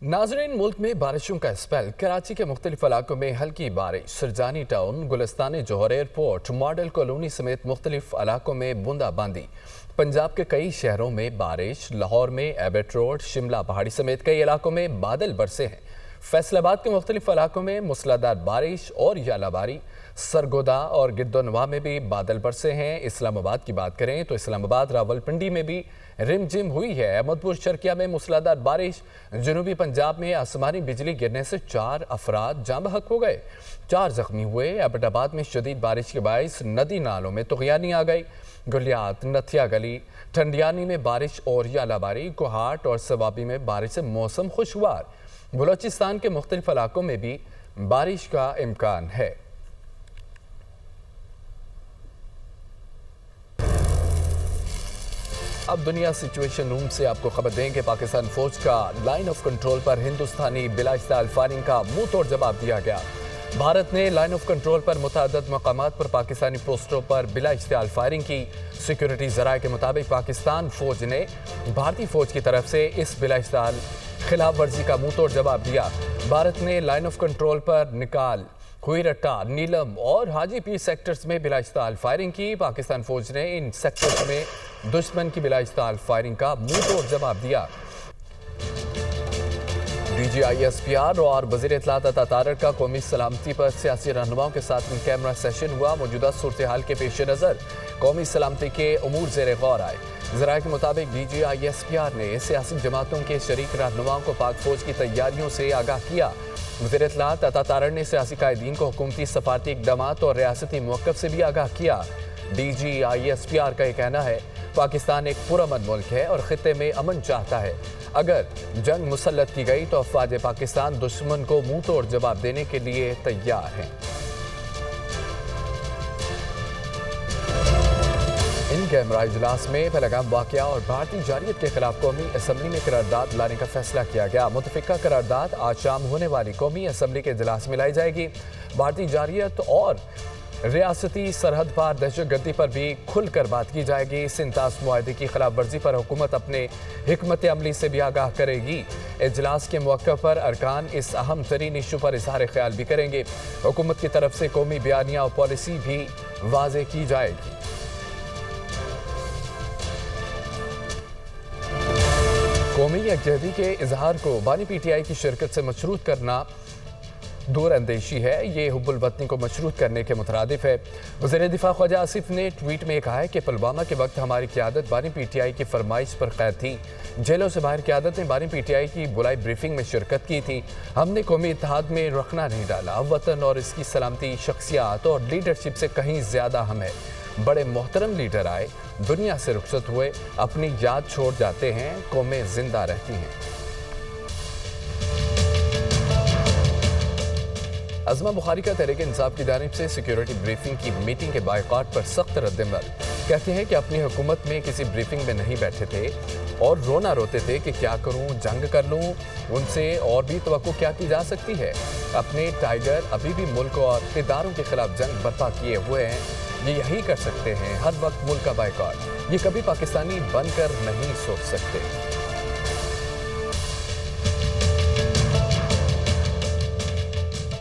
नाज़रीन, मुल्क में बारिशों का स्पेल। कराची के मुख्तलिफ इलाकों में हल्की बारिश। सरजानी टाउन, गुलिस्तान जौहर एयरपोर्ट, मॉडल कॉलोनी समेत मुख्तलिफ इलाकों में बूंदाबांदी। पंजाब के कई शहरों में बारिश। लाहौर में एबट रोड, शिमला पहाड़ी समेत कई इलाकों में बादल बरसे हैं। फैसलाबाद के मुख्तलिफ इलाकों में मूसलाधार बारिश और यालाबारी। सरगोदा और गिरदोनवा में भी बादल बरसे हैं। इस्लामाबाद की बात करें तो इस्लामाबाद रावलपिंडी में भी रिमझिम हुई है। अहमदपुर शर्किया में मूसलाधार बारिश। जनूबी पंजाब में आसमानी बिजली गिरने से 4 अफराद जाँ बहक हो गए, 4 जख्मी हुए। एबटाबाद में शदीद बारिश के बायस नदी नालों में तुग़यानी आ गई। गुलियात, नथिया गली, ठंडियानी में बारिश और यालाबारी। कोहाट और सवाबी में बारिश से मौसम खुशगवार। बलोचिस्तान के मुख्तलिफ इलाकों में भी बारिश का इम्कान है। अब दुनिया सिचुएशन रूम से आपको खबर दें कि पाकिस्तान फौज का लाइन ऑफ कंट्रोल पर हिंदुस्तानी बिलाइस्ताल फायरिंग का मुंह तोड़ जवाब दिया गया। भारत ने लाइन ऑफ कंट्रोल पर मुतअद्दिद मकामात पर पाकिस्तानी पोस्टरों पर बिलाइस्ताल फायरिंग की। सिक्योरिटी ज़राए के मुताबिक पाकिस्तान फौज ने भारतीय फौज की तरफ से इस बिलाइस्ताल खिलाफ वर्जी का मुंह तोड़ जवाब दिया। भारत ने लाइन ऑफ कंट्रोल पर निकाल, हुईरट्टा, नीलम और हाजी पीर सेक्टर्स में बिलाइस्ताल फायरिंग की। पाकिस्तान फौज ने इन सेक्टर्स में दुश्मन की बिलाइस्ताल फायरिंग का मुंह तोड़ जवाब दिया। DGISPR और वज़ीर इत्तलात अता तारक का कौमी सलामती पर सियासी रहनुमाओं के साथ इन कैमरा सेशन हुआ। मौजूदा सूरत हाल के पेश नज़र कौमी सलामती के उमूर ज़ेर गौर आए। ज़राए के मुताबिक DGISPR ने सियासी जमातों के शरीक रहनुमाओं को पाक फौज की तैयारियों से आगाह किया। वज़ीर इत्तलात अता तारक ने सियासी कायदीन को हुकूमती सफारती इक़दामात और रियासती मौक़िफ़ से भी आगाह किया। DGISPR का ये कहना है, पाकिस्तान एक पुरअमन मुल्क है और ख़ित्ते में अमन चाहता है। अगर जंग मुसल्लत की गई तो अफ़वाज पाकिस्तान दुश्मन को मुंह तोड़ जवाब देने के लिए तैयार हैं। इन कैमरा इजलास में पहलगाम वाक़या और भारतीय जारियत के खिलाफ कौमी असम्बली में करारदाद लाने का फैसला किया गया। मुतफ़िका करारदाद आज शाम होने वाली कौमी असम्बली के इजलास में लाई जाएगी। भारतीय जारियत और रियासती सरहद पार दहशतगर्दी पर भी खुलकर बात की जाएगी। सिंतास मुआहदे की खिलाफ वर्जी पर हुकूमत अपने हिकमत अमली से भी आगाह करेगी। इजलास के मौके पर अरकान इस अहम तरीन इशू पर इज़हार ख्याल भी करेंगे। हुकूमत की तरफ से कौमी बयानिया और पॉलिसी भी वाज़े की जाएगी। कौमी यकजहती के इजहार को बानी PTI की शिरकत से मशरूत करना दूर अंदेशी है। ये हुब्बुल वतनी को मशरूत करने के मुतरादिफ है। वज़ीर दिफा ख्वाजा आसिफ ने ट्वीट में कहा है कि पुलवामा के वक्त हमारी क़यादत बानी PTI की फरमाइश पर कैद थी। जेलों से बाहर क़यादत ने बानी PTI की बुलाई ब्रीफिंग में शिरकत की थी। हमने कौमी इत्तेहाद में रखना नहीं डाला। वतन और इसकी सलामती शख्सियात और लीडरशिप से कहीं ज़्यादा हम है। बड़े मोहतरम लीडर आए, दुनिया से रुखसत हुए, अपनी याद छोड़ जाते हैं, कौमें जिंदा रहती हैं। अज़मा बुखारी का तहरीक इंसाफ की जानिब से सिक्योरिटी ब्रीफिंग की मीटिंग के बायकॉट पर सख्त रद्द-ए-अमल। कहते हैं कि अपनी हुकूमत में किसी ब्रीफिंग में नहीं बैठे थे और रोना रोते थे कि क्या करूं, जंग कर लूं। उनसे और भी तवक्को क्या की जा सकती है। अपने टाइगर अभी भी मुल्क और इदारों के खिलाफ जंग बर्पा किए हुए हैं। ये यही कर सकते हैं, हर वक्त मुल्क का बायकॉट। ये कभी पाकिस्तानी बनकर नहीं सोच सकते।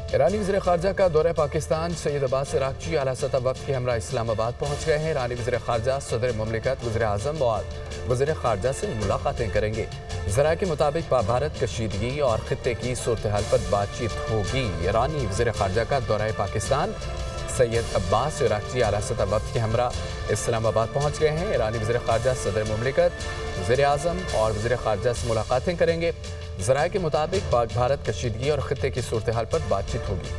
ईरानी वज़ीर ख़ारजा का दौरा पाकिस्तान। सैयद अब्बास इराक़ची आला सतह वफ़द के हमरा इस्लामाबाद पहुँच गए हैं। ईरानी वज़ीर ख़ारजा सदर मुमलिकत, वज़ीर आज़म और वज़ीर ख़ारजा से मुलाकातें करेंगे। ज़राए के मुताबिक भारत कशीदगी और ख़ित्ते की सूरत हाल पर बातचीत होगी। ईरानी वज़ीर ख़ारजा का दौरा पाकिस्तान। सैयद अब्बास इराक़ची आला सतह वफ़द के हमरा इस्लामाबाद पहुँच गए हैं। ईरानी वज़ीर ख़ारजा सदर मुमलिकत, वज़ीर आज़म और वज़ीर ख़ारजा से मुलाकातें करेंगे। ज़राए के मुताबिक पाक भारत कशीदगी और ख़ित्ते की सूरत हाल पर बातचीत होगी।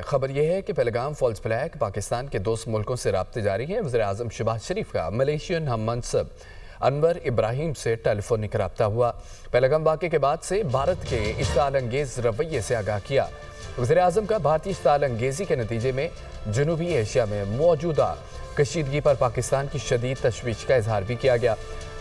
खबर यह है कि पहलगाम फॉल्स फ्लैग पाकिस्तान के दोस्त मुल्कों से राब्ते जारी हैं। वज़ीर आज़म शहबाज शरीफ का मलेशियन हम मनसब अनवर इब्राहिम से टेलीफोनिक रब्ता हुआ। पहलगाम वाक़े के बाद से भारत के इश्ताल अंगेज़ रवैये से आगाह किया। वज़ीर आज़म का भारतीय इश्ताल अंगेज़ी के नतीजे में जनूबी एशिया में मौजूदा कशीदगी पर पाकिस्तान की शदीद तशवीश का इजहार भी किया गया।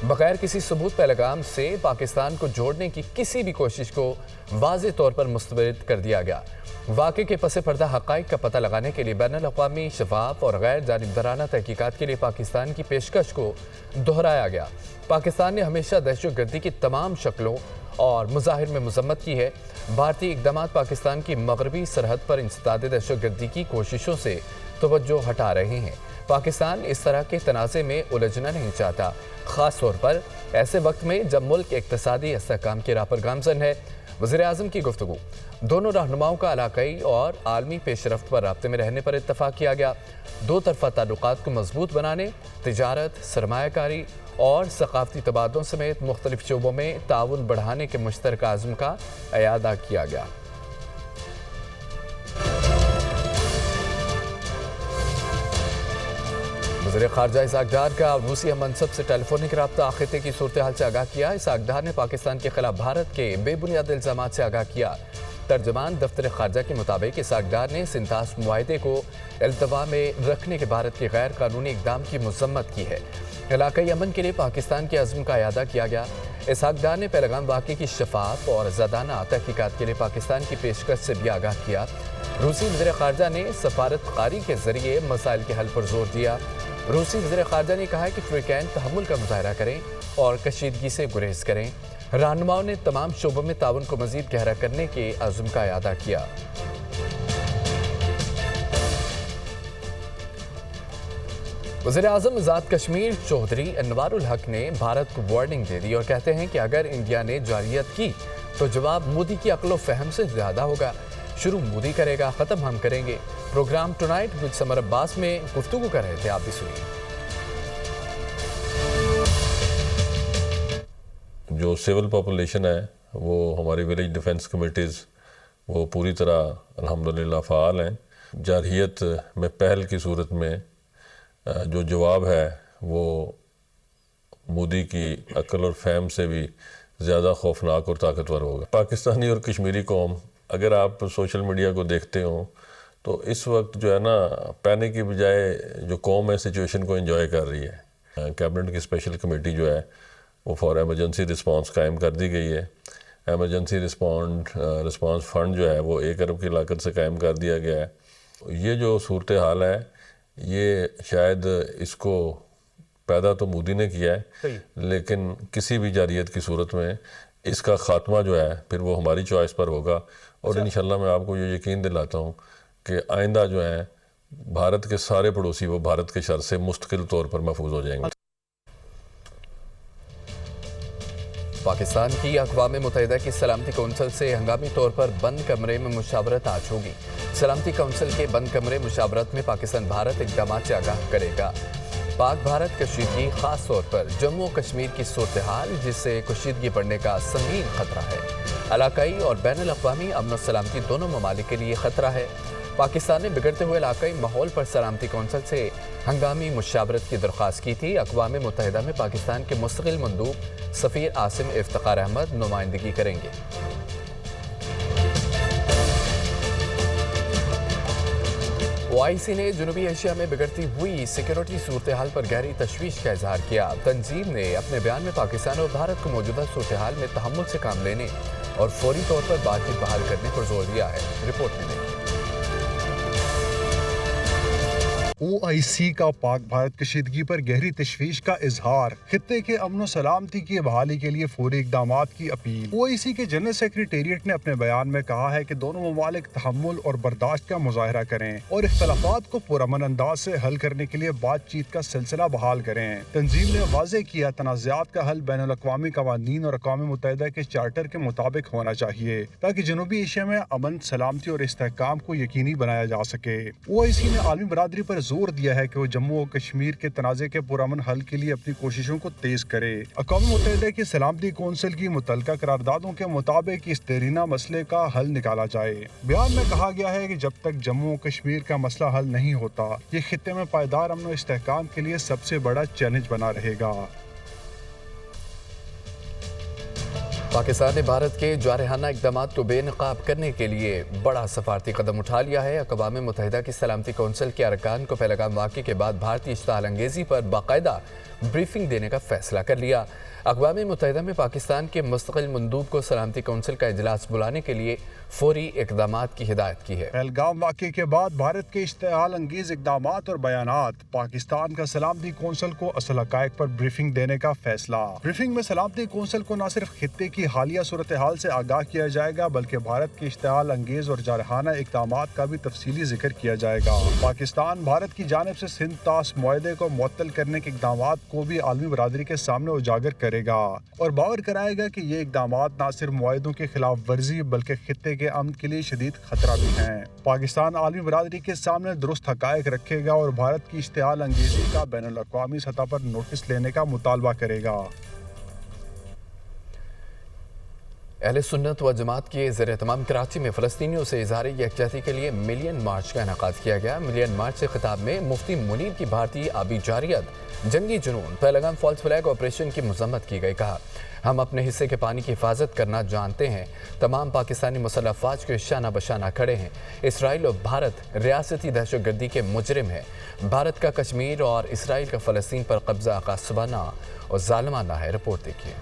बगैर किसी सबूत पैगाम से पाकिस्तान को जोड़ने की किसी भी कोशिश को वाज़ेह तौर पर मुस्तरद कर दिया गया। वाक़े के पस पर्दा हक़ाइक़ का पता लगाने के लिए बैनुल-अक़वामी शफ़ाफ़ और गैर जानिबदाराना तहक़ीक़ात के लिए पाकिस्तान की पेशकश को दोहराया गया। पाकिस्तान ने हमेशा दहशतगर्दी की तमाम शक्लों और मज़ाहिर में मज़म्मत की है। भारतीय इक़दामात पाकिस्तान की मग़रबी सरहद पर इंसदाद दहशतगर्दी की कोशिशों से तवज्जो हटा रहे हैं। पाकिस्तान इस तरह के तनाज़े में उलझना नहीं चाहता, ख़ास तौर पर ऐसे वक्त में जब मुल्क इक़्तिसादी इस्तेहकाम की राह पर गामज़न है। वज़ीर-ए-आज़म की गुफ्तगू। दोनों रहनुमाओं का इलाक़ाई और आलमी पेशरफ्त पर राब्ते में रहने पर इत्तफ़ाक़ किया गया। दो तरफ़ा ताल्लुक़ात को मज़बूत बनाने, तिजारत, सरमायाकारी और सक़ाफ़ती तबादलों समेत मुख्तलिफ़ शोबों में ताउन बढ़ाने के मुश्तरका अज़्म का इयादा किया गया। वज़ीर ख़ारजा इसहाक़ डार का रूसी मनसब से टेलीफोनिक रब्ता खित्ते की सूरत हाल से आगाह किया। इसहाक़ डार ने पाकिस्तान के खिलाफ भारत के बेबुनियाद इल्ज़ामात से आगाह किया। तर्जमान दफ्तर ख़ारजा के मुताबिक इसहाक़ डार ने सिंतास मुआहिदे को अल्तवा में रखने के भारत के गैर कानूनी इक़दाम की मज़म्मत की है। इलाक़ाई अमन के लिए पाकिस्तान के अज़्म का इयादा किया गया। इसहाक़ डार ने पहलगाम वाक़े की शफ़ाफ़ और ज़ादाना तहक़ीक़ात के लिए पाकिस्तान की पेशकश से भी आगाह किया। रूसी वज़ीर ख़ारजा ने सफ़ारतकारी के ज़रिए मसाइल के हल पर जोर दिया। रूसी वज़ीर ख़ारजा ने कहा है कि फ़रीक़ैन तहम्मुल का मुज़ाहरा करें और कशीदगी से गुरेज करें। रहनुमाओं ने तमाम शोबों में ताउन को मज़ीद गहरा करने के अज़्म का इयादा किया। वज़ीर-ए-आज़म आज़ाद कश्मीर चौधरी अनवारुल हक ने भारत को वार्निंग दे दी और कहते हैं कि अगर इंडिया ने जारियत की तो जवाब मोदी की अक्ल व फ़हम से ज़्यादा होगा। शुरू मोदी करेगा, ख़त्म हम करेंगे। Program tonight with Samar Abbas में गुफ्तगू कर रहे थे, आप भी सुनिए। जो सिविल पॉपुलेशन है वो हमारी विलेज डिफेंस कमेटीज़ वो पूरी तरह अल्हम्दुलिल्लाह फ़ाल हैं। जारहियत में पहल की सूरत में जो जवाब है वो मोदी की अक्ल और फ़हम से भी ज़्यादा खौफनाक और ताकतवर होगा। पाकिस्तानी और कश्मीरी कौम, अगर आप सोशल मीडिया को देखते हो तो इस वक्त जो है ना, पैनिक की बजाय जो कौम है सिचुएशन को एंजॉय कर रही है। कैबिनेट की स्पेशल कमेटी जो है वो फॉर एमरजेंसी रिस्पांस कायम कर दी गई है। एमरजेंसी रिस्पांस फ़ंड जो है वो 1 अरब की लागत से कायम कर दिया गया है। ये जो सूरत हाल है ये शायद इसको पैदा तो मोदी ने किया है, लेकिन किसी भी जारियत की सूरत में इसका ख़ात्मा जो है फिर वो हमारी चॉइस पर होगा। और इंशाल्लाह मैं आपको ये यकीन दिलाता हूँ कि आइंदा जो है भारत के सारे पड़ोसी वो भारत के शर से मुस्तकिल तौर पर महफूज हो जाएंगे। पाकिस्तान की अक़वाम मुत्तहिदा की सलामती कौंसिल से हंगामी तौर पर बंद कमरे में मुशावरत आज होगी। सलामती कौंसिल के बंद कमरे मुशावरत में पाकिस्तान भारत इक़दामात से आगाह करेगा। पाक भारत कशीदगी, ख़ास तौर पर जम्मू और कश्मीर की सूरत हाल जिससे कशीदगी बढ़ने का संगीन खतरा है। इलाक़ाई और बैनुल-अक़वामी अमन और सलामती दोनों ममालिक के लिए खतरा है। पाकिस्तान ने बिगड़ते हुए इलाक़ाई माहौल पर सलामती कौंसिल से हंगामी मुशावरत की दरख्वास्त की थी। अक़वाम मुत्तहिदा में पाकिस्तान के मुस्तक़िल मंदूब सफ़ीर आसिम इफ्तिख़ार अहमद नुमाइंदगी करेंगे। OIC ने जनूबी एशिया में बिगड़ती हुई सिक्योरिटी सूरत हाल पर गहरी तशवीश का इजहार किया। तंजीम ने अपने बयान में पाकिस्तान और भारत को मौजूदा सूरत हाल में तहम्मुल से काम लेने और फौरी तौर पर बातचीत बहाल करने पर जोर दिया है। रिपोर्ट में देखिए। OIC का पाक भारत कशीदगी पर गहरी तशवीश का इजहार, खित्ते के अमन सलामती की बहाली के लिए फौरी इक़दामात की अपील। OIC के जनरल सेक्रेटेरिएट ने अपने बयान में कहा है कि दोनों ममालिक तहम्मुल और बर्दाश्त का मुजाहरा करें और इख्तलाफात को पुरअमन अंदाज से हल करने के लिए बातचीत का सिलसिला बहाल करें। तंजीम ने वाज़ेह किया तनाज़ात का हल बैनुल-अक़वामी क़वानीन और अक़वाम मुत्तहिदा के चार्टर के मुताबिक होना चाहिए ताकि जनूबी एशिया में अमन, सलामती और इस्तेहकाम को यकीनी बनाया जा सके। OIC ने आलमी बरादरी पर जोर दिया है कि वो जम्मू और कश्मीर के तनाज़े के पुरअमन हल के लिए अपनी कोशिशों को तेज करे। अक़वाम मुत्तहिदा की सलामती कौंसिल की मुतल्लिका करारदादों के मुताबिक इस देरीना मसले का हल निकाला जाए। बयान में कहा गया है कि जब तक जम्मू और कश्मीर का मसला हल नहीं होता, ये खित्ते में पायदार अमन और इस्तेहकाम के लिए सबसे बड़ा चैलेंज बना रहेगा। पाकिस्तान ने भारत के जारहाना इक़दामात को बेनकाब करने के लिए बड़ा सफारती कदम उठा लिया है। अक़वाम मुत्तहिदा की सलामती कौंसिल के अरकान को पहलगाम वाक़े के बाद भारतीय इश्तिआल अंगेज़ी पर बाकायदा ब्रीफिंग देने का फैसला कर लिया। अक़वाम मुत्तहिदा में पाकिस्तान के मुस्तक़िल मंदूब को सलामती कौंसिल का इजलास बुलाने के लिए फौरी इक़दामात की हिदायत की है। पहलगाम वाक़े के बाद भारत के इश्तिआल अंगेज़ इक़दामात और बयानात, पाकिस्तान का सलामती कौंसिल को असल हक़ाइक़ पर ब्रीफिंग देने का फैसला। ब्रीफिंग में सलामती कौंसिल को न सिर्फ खित्ते की हालिया सूरत हाल से आगाह किया जाएगा, बल्कि भारत के इश्तिआल अंगेज़ और जारहाना इक़दामात का भी तफसीली जिक्र किया जाएगा। पाकिस्तान भारत की जानिब से सिंध तास मुआहदे को मुअत्तल करने के इक़दामात को भी आलमी बरादरी के सामने उजागर करेगा और बावर कराएगा कि ये इक़दामात न सिर्फ मुआहदों के खिलाफ वर्जी बल्कि खित्ते के अमन के लिए शदीद खतरा भी हैं। पाकिस्तान आलमी बरादरी के सामने दुरुस्त हक़ाइक़ रखेगा और भारत की इश्तिआल अंगेज़ी का बैनुल अक़वामी सतह पर नोटिस लेने का मुतालबा करेगा। अहले सुन्नत व जमात के ज़ेर-ए-तमाम कराची में फ़लस्तीनियों से इज़हार यकजहती के लिए मिलियन मार्च का इनेकाद किया गया। मिलियन मार्च से खिताब में मुफ्ती मुनीर की भारतीय आबी जारियत, जंगी जुनून, पहलगाम फॉल्स फ्लैग ऑपरेशन की मज़म्मत की गई। कहा, हम अपने हिस्से के पानी की हिफाजत करना जानते हैं। तमाम पाकिस्तानी मुसल्लह अफ़वाज के शाना बशाना खड़े हैं। इसराइल और भारत रियासती दहशतगर्दी के मुजरिम हैं। भारत का कश्मीर और इसराइल का फ़लस्तीन पर कब्ज़ा गासिबाना और ज़ालिमाना है। रिपोर्ट देखिए।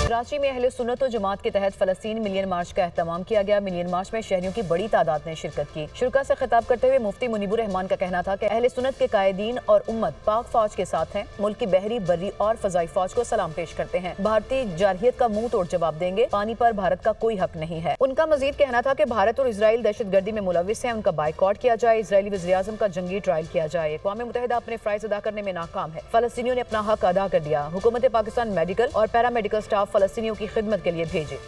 कराची में अहले सुन्नत व जमात के तहत फ़लस्तीन मिलियन मार्च का एहतमाम किया गया। मिलियन मार्च में शहरियों की बड़ी तादाद ने शिरकत की। शुरा से खिताब करते हुए मुफ्ती मुनीबुर रहमान का कहना था कि अहले सुन्नत के कायदीन और उम्मत पाक फौज के साथ हैं। मुल्क की बहरी, बर्री और फजाई फौज को सलाम पेश करते हैं। भारतीय जारहियत का मुंह तोड़ जवाब देंगे। पानी पर भारत का कोई हक नहीं है। उनका मजीद कहना था कि भारत और इसराइल दहशतगर्दी में मुलविस हैं। उनका बाइकआउट किया जाए। इसराइली वज़ीर-ए-आज़म का जंगी ट्रायल किया जाए। अक़वाम मुत्तहिदा अपने फ़राइज़ अदा करने में नाकाम है। फ़लस्तीनियों ने अपना हक अदा कर दिया। हुकूमत पाकिस्तान मेडिकल और पैरामेडिकल स्टाफ फ़लस्तीनियों की खिदमत के लिए भेजे।